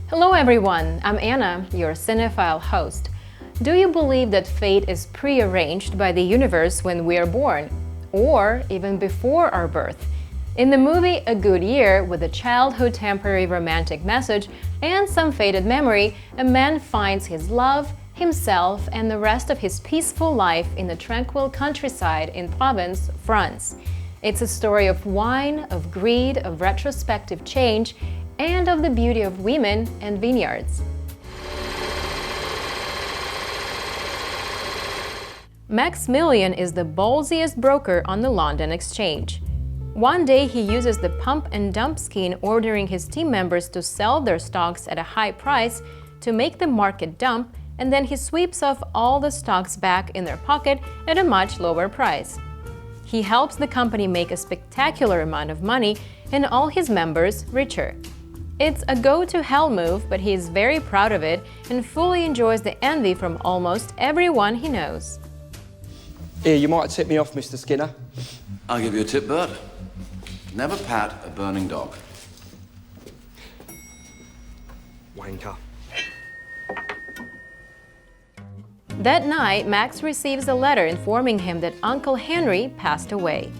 Hello everyone, I'm Anna, your cinephile host. Do you believe that fate is prearranged by the universe when we are born, or even before our birth? In the movie A Good Year, with a childhood temporary romantic message and some faded memory, a man finds his love, himself, and the rest of his peaceful life in the tranquil countryside in Provence, France. It's a story of wine, of greed, of retrospective change, and of the beauty of women and vineyards. Maximilian is the ballsiest broker on the London Exchange. One day he uses the pump and dump scheme, ordering his team members to sell their stocks at a high price to make the market dump, and then he sweeps off all the stocks back in their pocket at a much lower price. He helps the company make a spectacular amount of money and all his members richer. It's a go-to-hell move, but he is very proud of it and fully enjoys the envy from almost everyone he knows. Here, you might tip me off, Mr. Skinner. I'll give you a tip, Bert. Never pat a burning dog. Wanker. That night, Max receives a letter informing him that Uncle Henry passed away.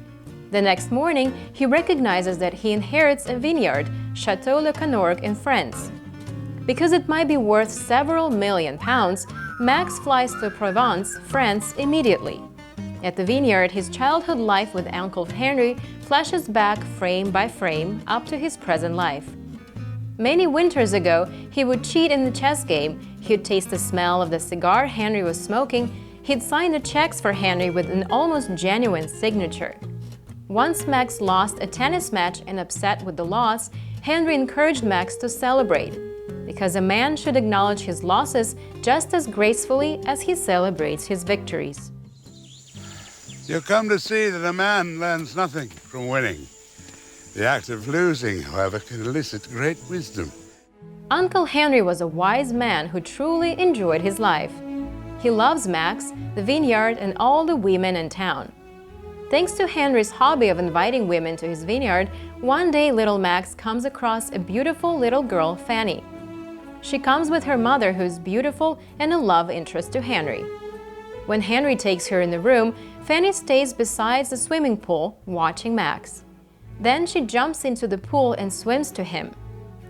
The next morning, he recognizes that he inherits a vineyard, Château Le Canorgue in France. Because it might be worth several million pounds, Max flies to Provence, France immediately. At the vineyard, his childhood life with Uncle Henry flashes back frame by frame up to his present life. Many winters ago, he would cheat in the chess game, he'd taste the smell of the cigar Henry was smoking, he'd sign the checks for Henry with an almost genuine signature. Once Max lost a tennis match and upset with the loss, Henry encouraged Max to celebrate, because a man should acknowledge his losses just as gracefully as he celebrates his victories. You come to see that a man learns nothing from winning. The act of losing, however, can elicit great wisdom. Uncle Henry was a wise man who truly enjoyed his life. He loves Max, the vineyard, and all the women in town. Thanks to Henry's hobby of inviting women to his vineyard, one day little Max comes across a beautiful little girl, Fanny. She comes with her mother, who's beautiful and a love interest to Henry. When Henry takes her in the room, Fanny stays beside the swimming pool, watching Max. Then she jumps into the pool and swims to him.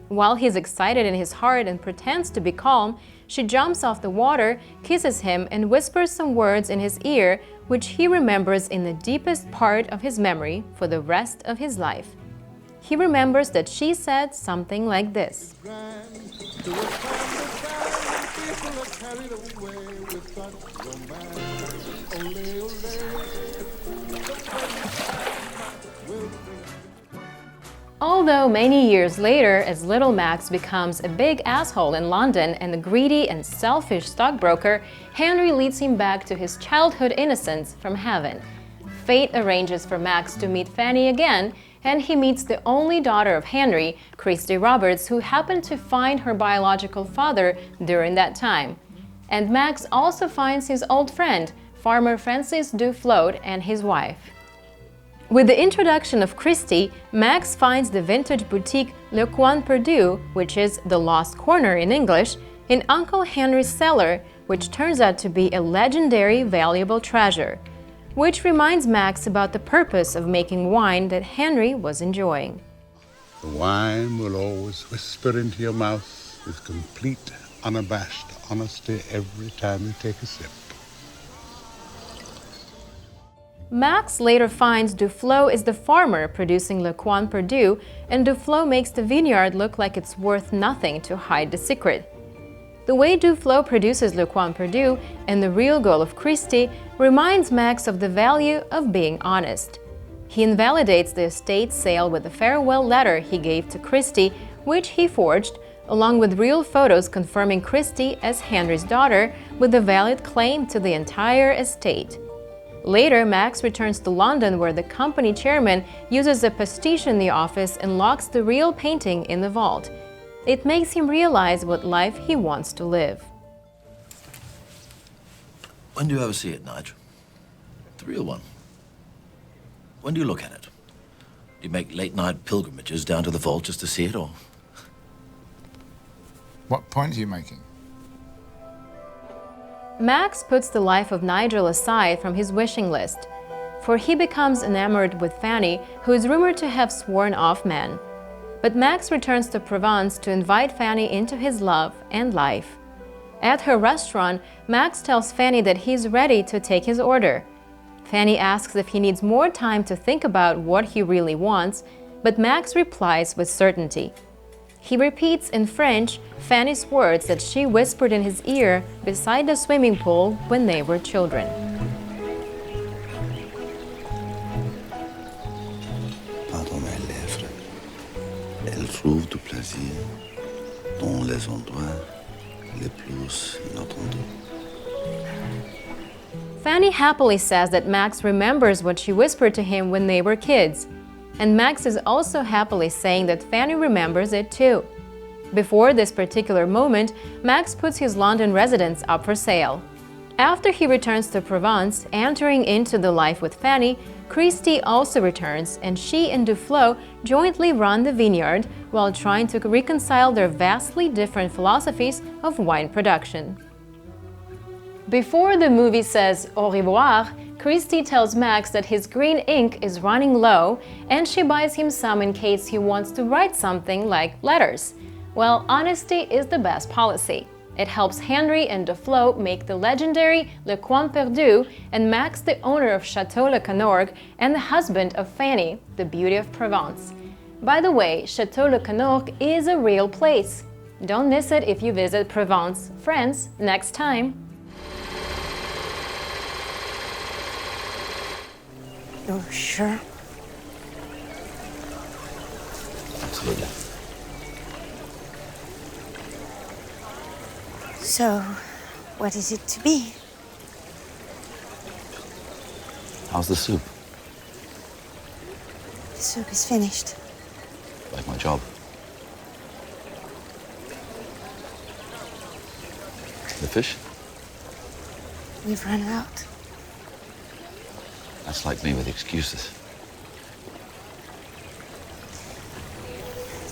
While he's excited in his heart and pretends to be calm, she jumps off the water, kisses him, and whispers some words in his ear, which he remembers in the deepest part of his memory for the rest of his life. He remembers that she said something like this. Although many years later, as little Max becomes a big asshole in London and a greedy and selfish stockbroker, Henry leads him back to his childhood innocence from heaven. Fate arranges for Max to meet Fanny again, and he meets the only daughter of Henry, Christy Roberts, who happened to find her biological father during that time. And Max also finds his old friend, Farmer Francis Duflot, and his wife. With the introduction of Christy, Max finds the vintage boutique Le Coin Perdu, which is the Lost Corner in English, in Uncle Henry's cellar, which turns out to be a legendary valuable treasure, which reminds Max about the purpose of making wine that Henry was enjoying. The wine will always whisper into your mouth with complete, unabashed honesty every time you take a sip. Max later finds Duflot is the farmer producing Le Coin Perdu, and Duflot makes the vineyard look like it's worth nothing to hide the secret. The way Duflot produces Le Coin Perdu and the real goal of Christy reminds Max of the value of being honest. He invalidates the estate sale with a farewell letter he gave to Christy, which he forged, along with real photos confirming Christy as Henry's daughter with a valid claim to the entire estate. Later, Max returns to London, where the company chairman uses a pastiche in the office and locks the real painting in the vault. It makes him realize what life he wants to live. When do you ever see it, Nigel? The real one. When do you look at it? Do you make late-night pilgrimages down to the vault just to see it, or...? What point are you making? Max puts the life of Nigel aside from his wishing list, for he becomes enamored with Fanny, who is rumored to have sworn off men. But Max returns to Provence to invite Fanny into his love and life. At her restaurant, Max tells Fanny that he's ready to take his order. Fanny asks if he needs more time to think about what he really wants, but Max replies with certainty. He repeats in French Fanny's words that she whispered in his ear beside the swimming pool when they were children. Pardon mes lèvres, elles trouvent du plaisir dans les endroits les plus inattendus. Fanny happily says that Max remembers what she whispered to him when they were kids. And Max is also happily saying that Fanny remembers it too. Before this particular moment, Max puts his London residence up for sale. After he returns to Provence, entering into the life with Fanny, Christie also returns, and she and Duflo jointly run the vineyard while trying to reconcile their vastly different philosophies of wine production. Before the movie says au revoir, Christie tells Max that his green ink is running low, and she buys him some in case he wants to write something like letters. Well, honesty is the best policy. It helps Henry and Duflo make the legendary Le Coin Perdu, and Max the owner of Chateau Le Canorgue and the husband of Fanny, the beauty of Provence. By the way, Chateau Le Canorgue is a real place. Don't miss it if you visit Provence, France, next time. You're sure? Absolutely. So, what is it to be? How's the soup? The soup is finished. Like my job. The fish? We've run out. That's like me with excuses.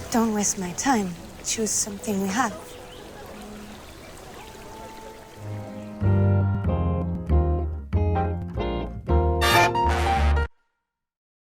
Don't waste my time. Choose something we have.